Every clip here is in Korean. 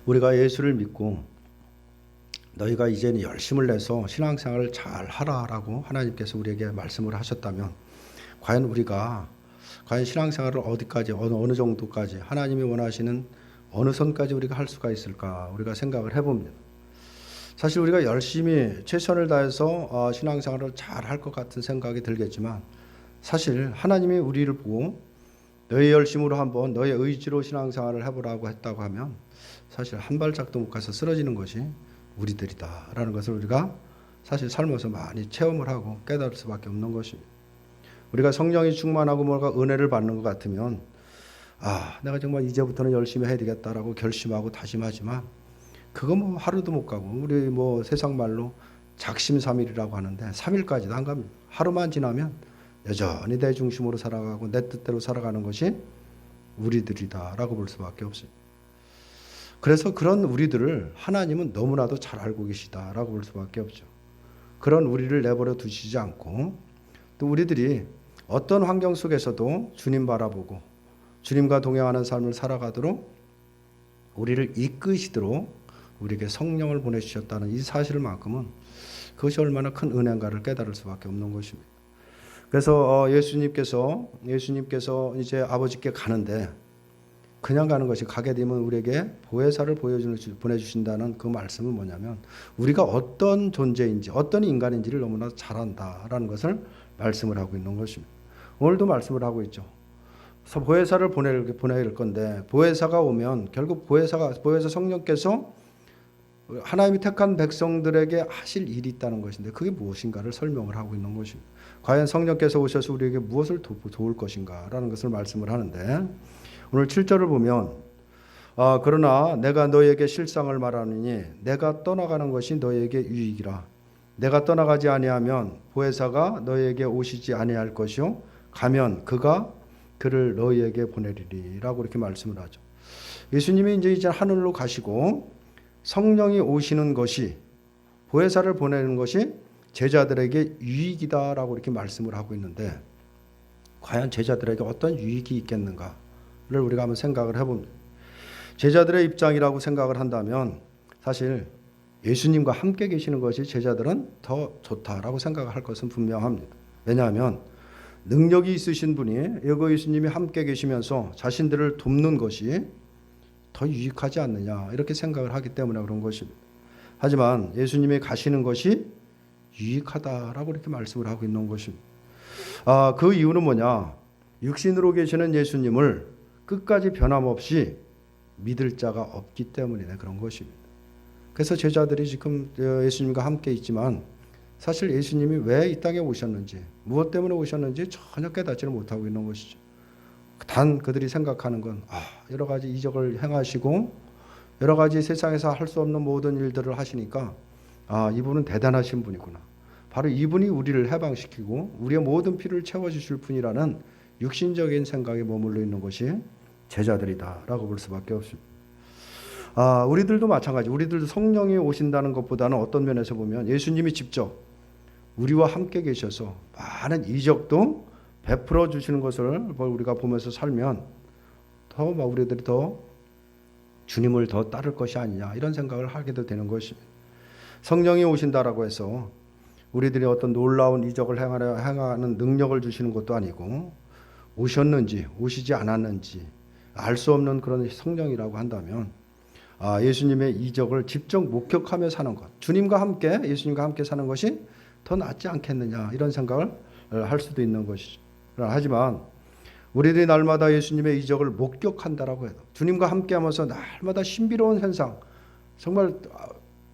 우리가 예수를 믿고 너희가 이제는 열심을 내서 신앙생활을 잘 하라라고 하나님께서 우리에게 말씀을 하셨다면 과연 우리가 신앙생활을 어디까지 어느 정도까지 하나님이 원하시는 어느 선까지 우리가 할 수가 있을까 우리가 생각을 해봅니다. 사실 우리가 열심히 최선을 다해서 신앙생활을 잘 할 것 같은 생각이 들겠지만 사실 하나님이 우리를 보고 너의 열심으로 한번 너의 의지로 신앙생활을 해보라고 했다고 하면 사실 한 발짝도 못 가서 쓰러지는 것이 우리들이다라는 것을 우리가 사실 삶에서 많이 체험을 하고 깨달을 수밖에 없는 것입니다. 우리가 성령이 충만하고 뭔가 은혜를 받는 것 같으면 내가 정말 이제부터는 열심히 해야 되겠다라고 결심하고 다짐하지만 그거 뭐 하루도 못 가고 우리 뭐 세상 말로 작심삼일이라고 하는데 3일까지도 안 갑니다. 하루만 지나면 여전히 내 중심으로 살아가고 내 뜻대로 살아가는 것이 우리들이다라고 볼 수밖에 없습니다. 그래서 그런 우리들을 하나님은 너무나도 잘 알고 계시다라고 볼 수밖에 없죠. 그런 우리를 내버려 두시지 않고 또 우리들이 어떤 환경 속에서도 주님 바라보고 주님과 동행하는 삶을 살아가도록 우리를 이끄시도록 우리에게 성령을 보내주셨다는 이 사실만큼은 그것이 얼마나 큰 은혜인가를 깨달을 수밖에 없는 것입니다. 그래서 예수님께서 이제 아버지께 가는데 그냥 가는 것이 가게 되면 우리에게 보혜사를 보내주신다는 그 말씀은 뭐냐면 우리가 어떤 존재인지 어떤 인간인지를 너무나 잘 안다라는 것을 말씀을 하고 있는 것입니다. 오늘도 말씀을 하고 있죠. 그래서 보혜사를 보낼 건데 보혜사가 오면 결국 보혜사 성령께서 하나님이 택한 백성들에게 하실 일이 있다는 것인데 그게 무엇인가를 설명을 하고 있는 것입니다. 과연 성령께서 오셔서 우리에게 무엇을 도울 것인가라는 것을 말씀을 하는데 오늘 7절을 보면 그러나 내가 너에게 실상을 말하느니 내가 떠나가는 것이 너에게 유익이라. 내가 떠나가지 아니하면 보혜사가 너에게 오시지 아니할 것이요 가면 그가 그를 너희에게 보내리리라고 이렇게 말씀을 하죠. 예수님이 이제 하늘로 가시고 성령이 오시는 것이 보혜사를 보내는 것이 제자들에게 유익이다라고 이렇게 말씀을 하고 있는데 과연 제자들에게 어떤 유익이 있겠는가를 우리가 한번 생각을 해봅니다. 제자들의 입장이라고 생각을 한다면 사실 예수님과 함께 계시는 것이 제자들은 더 좋다라고 생각을 할 것은 분명합니다. 왜냐하면 능력이 있으신 분이 예수님이 함께 계시면서 자신들을 돕는 것이 더 유익하지 않느냐 이렇게 생각을 하기 때문에 그런 것입니다. 하지만 예수님이 가시는 것이 유익하다라고 이렇게 말씀을 하고 있는 것입니다. 그 이유는 뭐냐? 육신으로 계시는 예수님을 끝까지 변함없이 믿을 자가 없기 때문이네 그런 것입니다. 그래서 제자들이 지금 예수님과 함께 있지만 사실 예수님이 왜 이 땅에 오셨는지 무엇 때문에 오셨는지 전혀 깨닫지를 못하고 있는 것이죠. 단 그들이 생각하는 건 여러 가지 이적을 행하시고 여러 가지 세상에서 할 수 없는 모든 일들을 하시니까 이분은 대단하신 분이구나. 바로 이분이 우리를 해방시키고 우리의 모든 필요를 채워주실 분이라는 육신적인 생각에 머물러 있는 것이 제자들이다라고 볼 수밖에 없습니다. 우리들도 마찬가지. 우리들도 성령이 오신다는 것보다는 어떤 면에서 보면 예수님이 직접 우리와 함께 계셔서 많은 이적도 베풀어 주시는 것을 우리가 보면서 살면 우리들이 더 주님을 더 따를 것이 아니냐 이런 생각을 하게도 되는 것입니다. 성령이 오신다라고 해서 우리들이 어떤 놀라운 이적을 행하는 능력을 주시는 것도 아니고 오셨는지 오시지 않았는지 알 수 없는 그런 성령이라고 한다면 예수님의 이적을 직접 목격하며 사는 것, 주님과 함께 예수님과 함께 사는 것이 더 낫지 않겠느냐 이런 생각을 할 수도 있는 것이죠. 하지만 우리들이 날마다 예수님의 이적을 목격한다라고 해도 주님과 함께하면서 날마다 신비로운 현상, 정말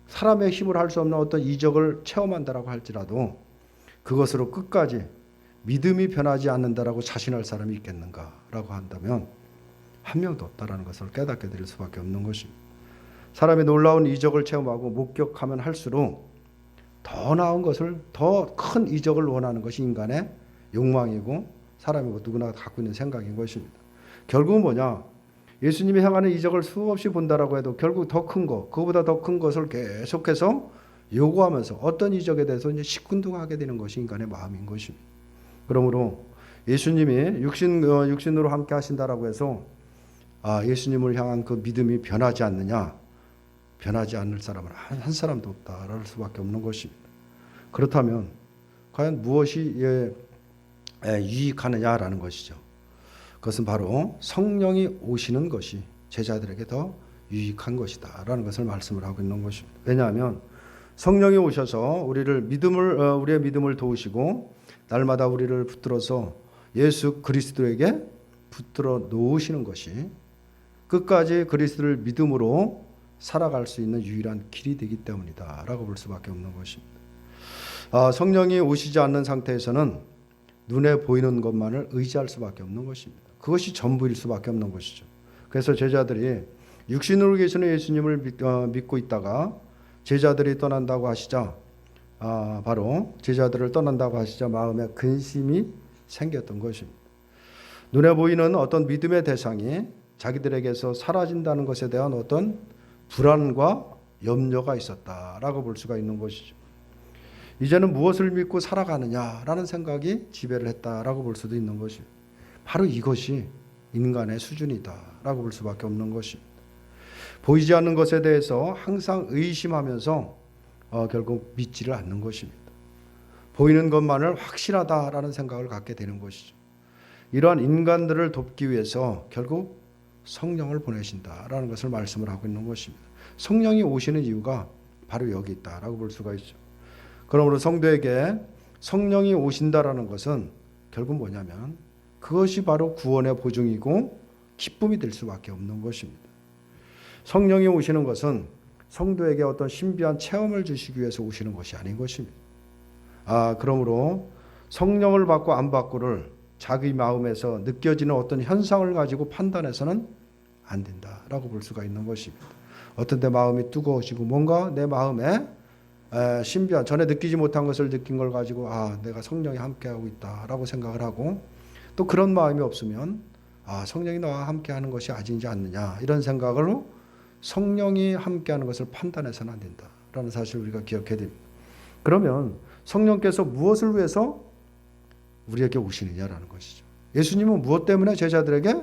사람의 힘으로 할 수 없는 어떤 이적을 체험한다라고 할지라도 그것으로 끝까지 믿음이 변하지 않는다라고 자신할 사람이 있겠는가라고 한다면 한 명도 없다라는 것을 깨닫게 될 수밖에 없는 것입니다. 사람이 놀라운 이적을 체험하고 목격하면 할수록 더 나은 것을 더 큰 이적을 원하는 것이 인간의 욕망이고 사람이고 누구나 갖고 있는 생각인 것입니다. 결국은 뭐냐? 예수님이 행하는 이적을 수없이 본다라고 해도 결국 더 큰 것, 그거보다 더 큰 것을 계속해서 요구하면서 어떤 이적에 대해서 이제 시큰둥하게 되는 것이 인간의 마음인 것입니다. 그러므로 예수님이 육신으로 함께 하신다라고 해서 예수님을 향한 그 믿음이 변하지 않느냐? 변하지 않을 사람은 한 사람도 없다랄 수밖에 없는 것입니다. 그렇다면 과연 무엇이 유익하느냐라는 것이죠. 그것은 바로 성령이 오시는 것이 제자들에게 더 유익한 것이다 라는 것을 말씀을 하고 있는 것입니다. 왜냐하면 성령이 오셔서 우리의 믿음을 도우시고 날마다 우리를 붙들어서 예수 그리스도에게 붙들어 놓으시는 것이 끝까지 그리스도를 믿음으로 살아갈 수 있는 유일한 길이 되기 때문이다 라고 볼 수밖에 없는 것입니다. 성령이 오시지 않는 상태에서는 눈에 보이는 것만을 의지할 수밖에 없는 것입니다. 그것이 전부일 수밖에 없는 것이죠. 그래서 제자들이 육신으로 계시는 예수님을 믿고 있다가 제자들이 떠난다고 하시자 바로 제자들을 떠난다고 하시자 마음에 근심이 생겼던 것입니다. 눈에 보이는 어떤 믿음의 대상이 자기들에게서 사라진다는 것에 대한 어떤 불안과 염려가 있었다라고 볼 수가 있는 것이죠. 이제는 무엇을 믿고 살아가느냐라는 생각이 지배를 했다라고 볼 수도 있는 것입니다. 바로 이것이 인간의 수준이다라고 볼 수밖에 없는 것입니다. 보이지 않는 것에 대해서 항상 의심하면서 결국 믿지를 않는 것입니다. 보이는 것만을 확실하다라는 생각을 갖게 되는 것이죠. 이러한 인간들을 돕기 위해서 결국 성령을 보내신다라는 것을 말씀을 하고 있는 것입니다. 성령이 오시는 이유가 바로 여기 있다라고 볼 수가 있죠. 그러므로 성도에게 성령이 오신다라는 것은 결국 뭐냐면 그것이 바로 구원의 보증이고 기쁨이 될 수밖에 없는 것입니다. 성령이 오시는 것은 성도에게 어떤 신비한 체험을 주시기 위해서 오시는 것이 아닌 것입니다. 그러므로 성령을 받고 안 받고를 자기 마음에서 느껴지는 어떤 현상을 가지고 판단해서는 안 된다라고 볼 수가 있는 것입니다. 어떤 때 마음이 뜨거워지고 뭔가 내 마음에 신비한 전에 느끼지 못한 것을 느낀 걸 가지고 내가 성령이 함께하고 있다라고 생각을 하고 또 그런 마음이 없으면 성령이 나와 함께하는 것이 아니지 않느냐 이런 생각으로 성령이 함께하는 것을 판단해서는 안 된다라는 사실을 우리가 기억해야 됩니다. 그러면 성령께서 무엇을 위해서 우리에게 오시느냐라는 것이죠. 예수님은 무엇 때문에 제자들에게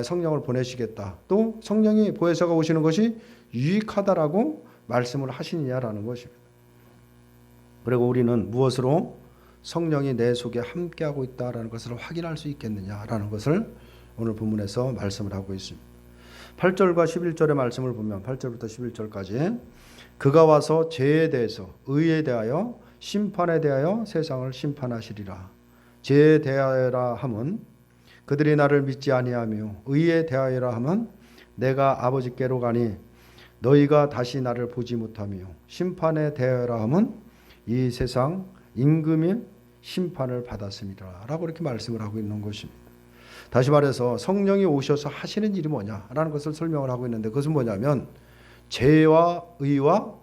성령을 보내시겠다. 또 성령이 보혜사가 오시는 것이 유익하다라고 말씀을 하시느냐라는 것입니다. 그리고 우리는 무엇으로 성령이 내 속에 함께하고 있다라는 것을 확인할 수 있겠느냐라는 것을 오늘 본문에서 말씀을 하고 있습니다. 8절과 11절의 말씀을 보면 8절부터 11절까지 그가 와서 죄에 대해서 의에 대하여 심판에 대하여 세상을 심판하시리라. 죄에 대하여라 함은 그들이 나를 믿지 아니하며 의에 대하여라 함은 내가 아버지께로 가니 너희가 다시 나를 보지 못하며 심판에 대하여라 함은 이 세상 임금이 심판을 받았습니다 라고 이렇게 말씀을 하고 있는 것입니다. 다시 말해서 성령이 오셔서 하시는 일이 뭐냐라는 것을 설명을 하고 있는데 그것은 뭐냐면 죄와 의와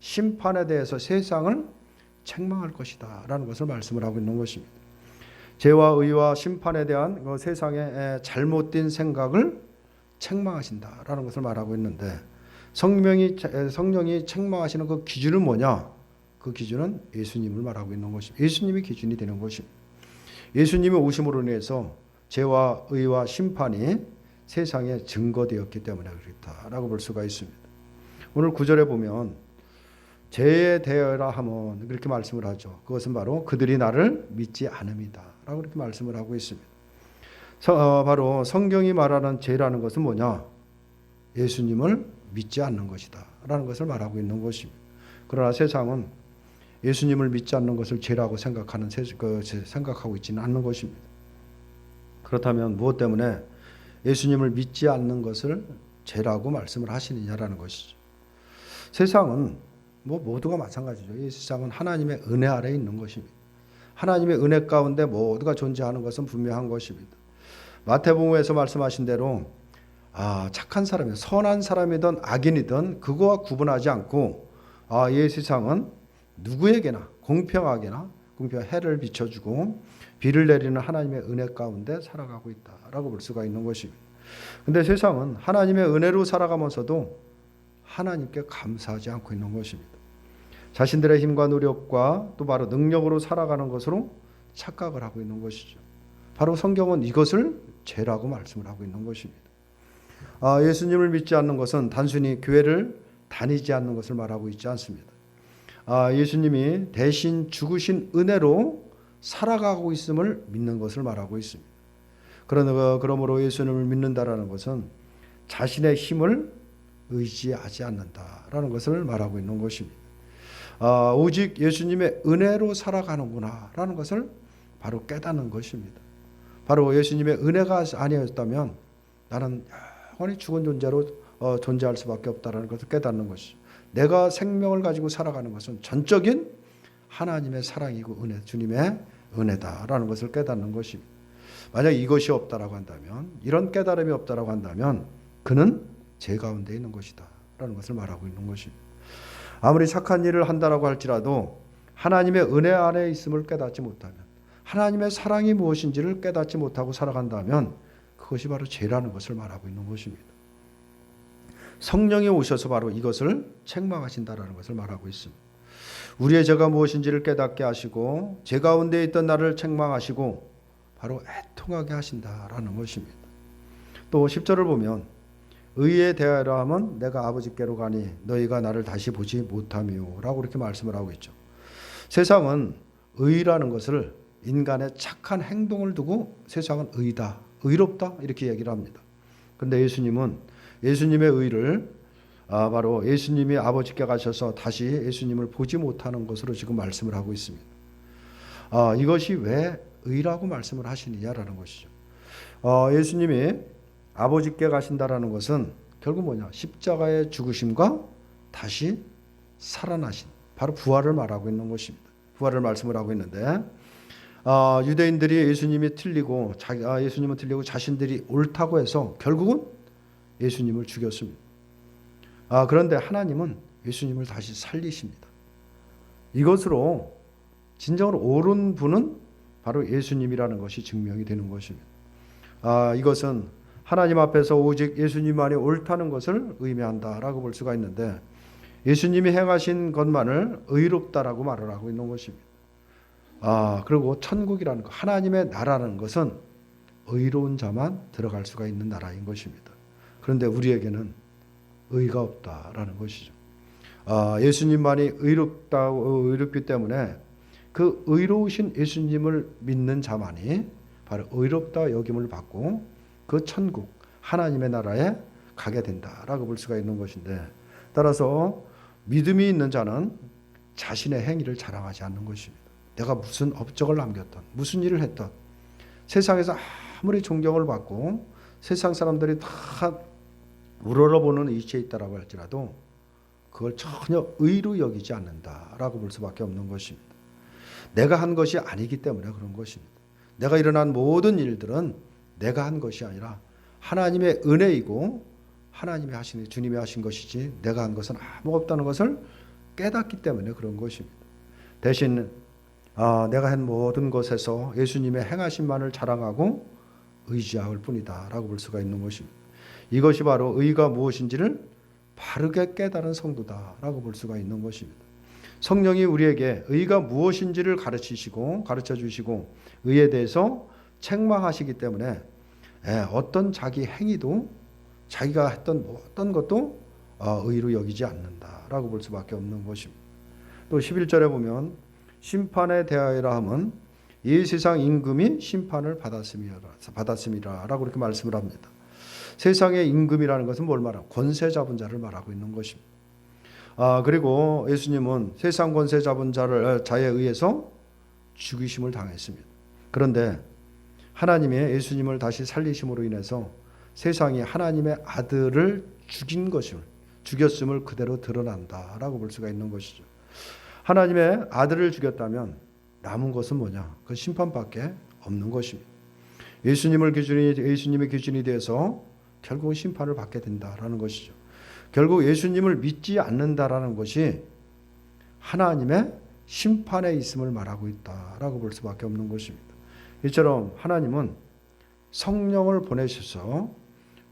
심판에 대해서 세상을 책망할 것이다 라는 것을 말씀을 하고 있는 것입니다. 죄와 의와 심판에 대한 그 세상의 잘못된 생각을 책망하신다라는 것을 말하고 있는데 성령이 책망하시는 그 기준은 뭐냐? 그 기준은 예수님을 말하고 있는 것입니다. 예수님이 기준이 되는 것입니다. 예수님이 오심으로 인해서 죄와 의와 심판이 세상에 증거되었기 때문에 그렇다라고 볼 수가 있습니다. 오늘 9절에 보면 죄에 대하여라 하면 그렇게 말씀을 하죠. 그것은 바로 그들이 나를 믿지 않음이다 라고 그렇게 말씀을 하고 있습니다. 바로 성경이 말하는 죄라는 것은 뭐냐? 예수님을 믿지 않는 것이다 라는 것을 말하고 있는 것입니다. 그러나 세상은 예수님을 믿지 않는 것을 죄라고 생각하고 있지는 않는 것입니다. 그렇다면 무엇 때문에 예수님을 믿지 않는 것을 죄라고 말씀을 하시느냐라는 것이죠. 세상은 모두가 마찬가지죠. 이 세상은 하나님의 은혜 아래에 있는 것입니다. 하나님의 은혜 가운데 모두가 존재하는 것은 분명한 것입니다. 마태복음에서 말씀하신 대로 착한 사람이 선한 사람이든 악인이든 그거와 구분하지 않고 이 세상은 누구에게나 공평하게나 해를 비춰주고 비를 내리는 하나님의 은혜 가운데 살아가고 있다라고 볼 수가 있는 것입니다. 그런데 세상은 하나님의 은혜로 살아가면서도 하나님께 감사하지 않고 있는 것입니다. 자신들의 힘과 노력과 또 바로 능력으로 살아가는 것으로 착각을 하고 있는 것이죠. 바로 성경은 이것을 죄라고 말씀을 하고 있는 것입니다. 예수님을 믿지 않는 것은 단순히 교회를 다니지 않는 것을 말하고 있지 않습니다. 예수님이 대신 죽으신 은혜로 살아가고 있음을 믿는 것을 말하고 있습니다. 그러므로 예수님을 믿는다라는 것은 자신의 힘을 의지하지 않는다라는 것을 말하고 있는 것입니다. 오직 예수님의 은혜로 살아가는구나라는 것을 바로 깨닫는 것입니다. 바로 예수님의 은혜가 아니었다면 나는 영원히 죽은 존재로 존재할 수밖에 없다는 것을 깨닫는 것이죠. 내가 생명을 가지고 살아가는 것은 전적인 하나님의 사랑이고 은혜, 주님의 은혜다라는 것을 깨닫는 것입니다. 만약 이것이 없다라고 한다면, 이런 깨달음이 없다라고 한다면 그는 죄 가운데 있는 것이다 라는 것을 말하고 있는 것입니다. 아무리 착한 일을 한다라고 할지라도 하나님의 은혜 안에 있음을 깨닫지 못하면, 하나님의 사랑이 무엇인지를 깨닫지 못하고 살아간다면 그것이 바로 죄라는 것을 말하고 있는 것입니다. 성령이 오셔서 바로 이것을 책망하신다라는 것을 말하고 있습니다. 우리의 죄가 무엇인지를 깨닫게 하시고 죄 가운데 있던 나를 책망하시고 바로 애통하게 하신다라는 것입니다. 또 10절을 보면 의에 대하여 하면 내가 아버지께로 가니 너희가 나를 다시 보지 못하며 라고 이렇게 말씀을 하고 있죠. 세상은 의라는 것을 인간의 착한 행동을 두고 세상은 의다, 의롭다 이렇게 얘기를 합니다. 그런데 예수님은 예수님의 의를 바로 예수님이 아버지께 가셔서 다시 예수님을 보지 못하는 것으로 지금 말씀을 하고 있습니다. 이것이 왜 의라고 말씀을 하시느냐라는 것이죠. 예수님이 아버지께 가신다라는 것은 결국 뭐냐? 십자가의 죽으심과 다시 살아나신 바로 부활을 말하고 있는 것입니다. 부활을 말씀을 하고 있는데 유대인들이 예수님이 틀리고 예수님은 틀리고 자신들이 옳다고 해서 결국은 예수님을 죽였습니다. 그런데 하나님은 예수님을 다시 살리십니다. 이것으로 진정으로 옳은 분은 바로 예수님이라는 것이 증명이 되는 것입니다. 이것은 하나님 앞에서 오직 예수님만이 옳다는 것을 의미한다라고 볼 수가 있는데 예수님이 행하신 것만을 의롭다라고 말을 하고 있는 것입니다. 그리고 천국이라는 것, 하나님의 나라는 것은 의로운 자만 들어갈 수가 있는 나라인 것입니다. 그런데 우리에게는 의가 없다라는 것이죠. 예수님만이 의롭기 때문에 그 의로우신 예수님을 믿는 자만이 바로 의롭다 여김을 받고 그 천국 하나님의 나라에 가게 된다라고 볼 수가 있는 것인데, 따라서 믿음이 있는 자는 자신의 행위를 자랑하지 않는 것입니다. 내가 무슨 업적을 남겼던, 무슨 일을 했던, 세상에서 아무리 존경을 받고 세상 사람들이 다 우러러보는 위치에 있다라고 할지라도 그걸 전혀 의로 여기지 않는다라고 볼 수밖에 없는 것입니다. 내가 한 것이 아니기 때문에 그런 것입니다. 내가 일어난 모든 일들은 내가 한 것이 아니라 하나님의 은혜이고 하나님이 하신, 주님이 하신 것이지 내가 한 것은 아무 없다는 것을 깨닫기 때문에 그런 것입니다. 대신 내가 한 모든 것에서 예수님의 행하심만을 자랑하고 의지할 뿐이다 라고 볼 수가 있는 것입니다. 이것이 바로 의가 무엇인지를 바르게 깨달은 성도다 라고 볼 수가 있는 것입니다. 성령이 우리에게 의가 무엇인지를 가르쳐 주시고 의에 대해서 책망하시기 때문에 어떤 자기 행위도 자기가 했던 어떤 것도 의로 여기지 않는다라고 볼 수밖에 없는 것입니다. 또 11절에 보면 심판에 대하여라 함은 이 세상 임금이 심판을 받았음이라라고 이렇게 말씀을 합니다. 세상의 임금이라는 것은 뭘 말하고 권세 잡은 자를 말하고 있는 것입니다. 그리고 예수님은 세상 권세 잡은 자에 의해서 죽이심을 당했습니다. 그런데 하나님이 예수님을 다시 살리심으로 인해서 세상이 하나님의 아들을 죽였음을 그대로 드러난다라고 볼 수가 있는 것이죠. 하나님의 아들을 죽였다면 남은 것은 뭐냐? 그 심판밖에 없는 것입니다. 예수님의 기준이 돼서 결국 심판을 받게 된다라는 것이죠. 결국 예수님을 믿지 않는다라는 것이 하나님의 심판에 있음을 말하고 있다라고 볼 수밖에 없는 것입니다. 이처럼 하나님은 성령을 보내셔서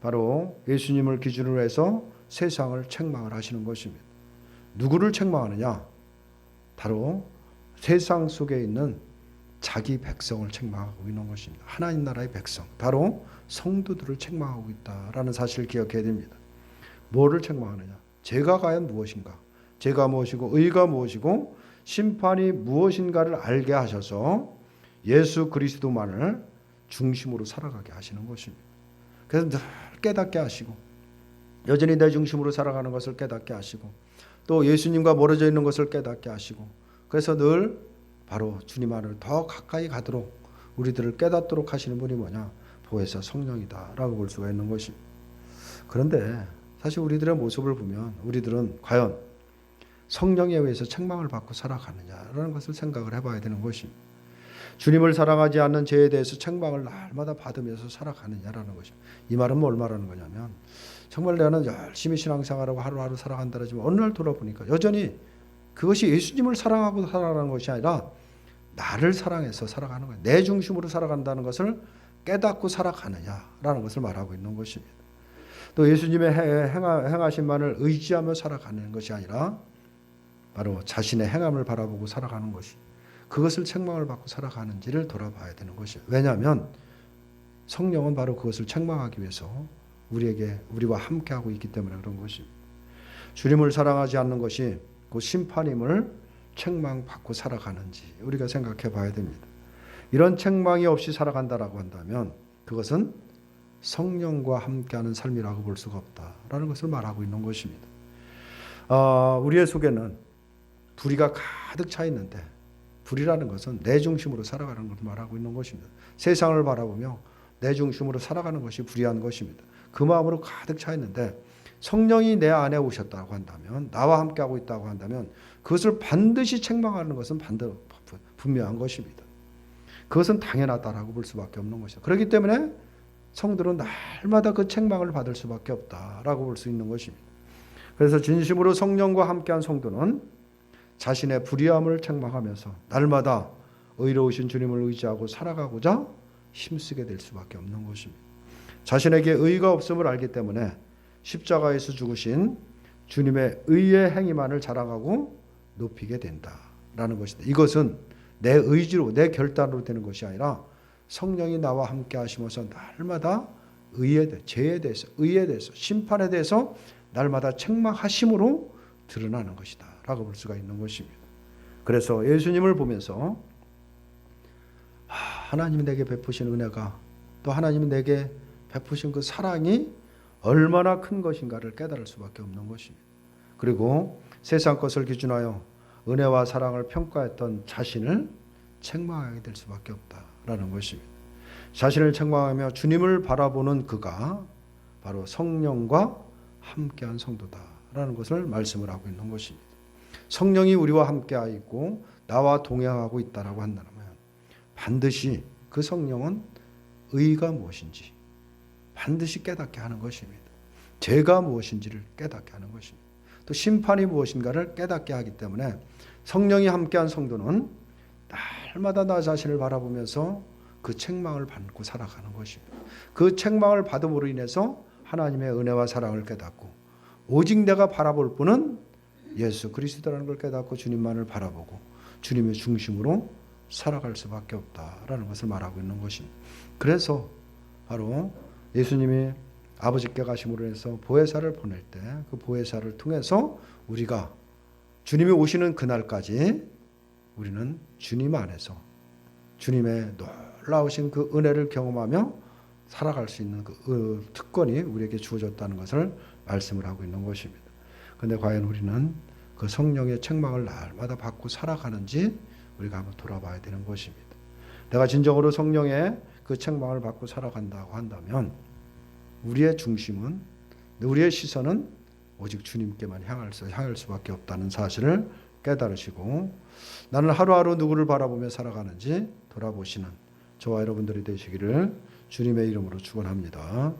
바로 예수님을 기준으로 해서 세상을 책망을 하시는 것입니다. 누구를 책망하느냐? 바로 세상 속에 있는 자기 백성을 책망하고 있는 것입니다. 하나님 나라의 백성, 바로 성도들을 책망하고 있다라는 사실을 기억해야 됩니다. 뭐를 책망하느냐? 죄가 과연 무엇인가? 죄가 무엇이고 의가 무엇이고 심판이 무엇인가를 알게 하셔서 예수 그리스도만을 중심으로 살아가게 하시는 것입니다. 그래서 늘 깨닫게 하시고 여전히 내 중심으로 살아가는 것을 깨닫게 하시고 또 예수님과 멀어져 있는 것을 깨닫게 하시고 그래서 늘 바로 주님 안을 더 가까이 가도록 우리들을 깨닫도록 하시는 분이 뭐냐? 보혜사 성령이다라고 볼 수가 있는 것입니다. 그런데 사실 우리들의 모습을 보면 우리들은 과연 성령에 의해서 책망을 받고 살아가느냐라는 것을 생각을 해봐야 되는 것입니다. 주님을 사랑하지 않는 죄에 대해서 책망을 날마다 받으면서 살아가느냐라는 것입니다. 이 말은 뭘 말하는 거냐면 정말 나는 열심히 신앙생활하고 하루하루 살아간다 하지만 어느 날 돌아보니까 여전히 그것이 예수님을 사랑하고 살아가는 것이 아니라 나를 사랑해서 살아가는 거예요. 내 중심으로 살아간다는 것을 깨닫고 살아가느냐라는 것을 말하고 있는 것입니다. 또 예수님의 행하신만을 의지하며 살아가는 것이 아니라 바로 자신의 행함을 바라보고 살아가는 것이 그것을 책망을 받고 살아가는지를 돌아봐야 되는 것이에요. 왜냐하면 성령은 바로 그것을 책망하기 위해서 우리와 함께하고 있기 때문에 그런 것입니다. 주님을 사랑하지 않는 것이 그 심판임을 책망받고 살아가는지 우리가 생각해 봐야 됩니다. 이런 책망이 없이 살아간다라고 한다면 그것은 성령과 함께하는 삶이라고 볼 수가 없다라는 것을 말하고 있는 것입니다. 우리의 속에는 불의가 가득 차 있는데 불의라는 것은 내 중심으로 살아가는 것을 말하고 있는 것입니다. 세상을 바라보며 내 중심으로 살아가는 것이 불의한 것입니다. 그 마음으로 가득 차 있는데 성령이 내 안에 오셨다고 한다면 나와 함께하고 있다고 한다면 그것을 반드시 책망하는 것은 분명한 것입니다. 그것은 당연하다라고 볼 수밖에 없는 것이죠. 그렇기 때문에 성들은 날마다 그 책망을 받을 수밖에 없다라고 볼 수 있는 것입니다. 그래서 진심으로 성령과 함께한 성도는 자신의 불의함을 책망하면서 날마다 의로우신 주님을 의지하고 살아가고자 힘쓰게 될 수밖에 없는 것입니다. 자신에게 의가 없음을 알기 때문에 십자가에서 죽으신 주님의 의의 행위만을 자랑하고 높이게 된다라는 것이다. 이것은 내 의지로 내 결단으로 되는 것이 아니라 성령이 나와 함께 하시면서 날마다 죄에 대해서 의에 대해서 심판에 대해서 날마다 책망하심으로 드러나는 것이다 라고 볼 수가 있는 것입니다. 그래서 예수님을 보면서 하나님이 내게 베푸신 은혜가 또 하나님이 내게 베푸신 그 사랑이 얼마나 큰 것인가를 깨달을 수밖에 없는 것입니다. 그리고 세상 것을 기준하여 은혜와 사랑을 평가했던 자신을 책망하게 될 수밖에 없다라는 것입니다. 자신을 책망하며 주님을 바라보는 그가 바로 성령과 함께한 성도다라는 것을 말씀을 하고 있는 것입니다. 성령이 우리와 함께하고 있고 나와 동행하고 있다라고 한다면 반드시 그 성령은 의가 무엇인지 반드시 깨닫게 하는 것입니다. 죄가 무엇인지를 깨닫게 하는 것입니다. 또 심판이 무엇인가를 깨닫게 하기 때문에 성령이 함께한 성도는 날마다 나 자신을 바라보면서 그 책망을 받고 살아가는 것입니다. 그 책망을 받음으로 인해서 하나님의 은혜와 사랑을 깨닫고 오직 내가 바라볼 분은 예수 그리스도라는 걸 깨닫고 주님만을 바라보고 주님의 중심으로 살아갈 수밖에 없다라는 것을 말하고 있는 것입니다. 그래서 바로 예수님이 아버지께 가심으로 해서 보혜사를 보낼 때 그 보혜사를 통해서 우리가 주님이 오시는 그날까지 우리는 주님 안에서 주님의 놀라우신 그 은혜를 경험하며 살아갈 수 있는 그 특권이 우리에게 주어졌다는 것을 말씀을 하고 있는 것입니다. 그런데 과연 우리는 그 성령의 책망을 날마다 받고 살아가는지 우리가 한번 돌아봐야 되는 것입니다. 내가 진정으로 성령의 그 책망을 받고 살아간다고 한다면 우리의 중심은 우리의 시선은 오직 주님께만 향할 수밖에 없다는 사실을 깨달으시고 나는 하루하루 누구를 바라보며 살아가는지 돌아보시는 저와 여러분들이 되시기를 주님의 이름으로 축원합니다.